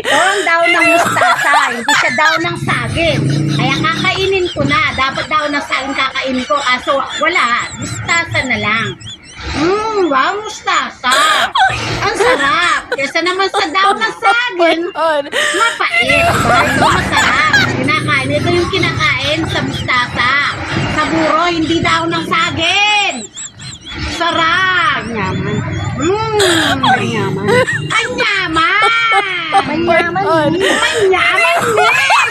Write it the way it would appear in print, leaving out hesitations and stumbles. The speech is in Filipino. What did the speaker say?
Ito ang daw ng mustasa, hindi siya daw ng saging. Kaya kakainin ko na. Dapat daw ng saging kakainin ko. Aso wala, mustasa na lang. Wow, mustasa. Ang sarap. Kesa naman sa daw ng saging, mapait. Ito masarap. Kinakain. Ito yung kinakain sa mustasa. Sa buro, hindi daw ng saging. Sarap. Yaman. Manyaman. Manyaman. Manyaman. Manyaman.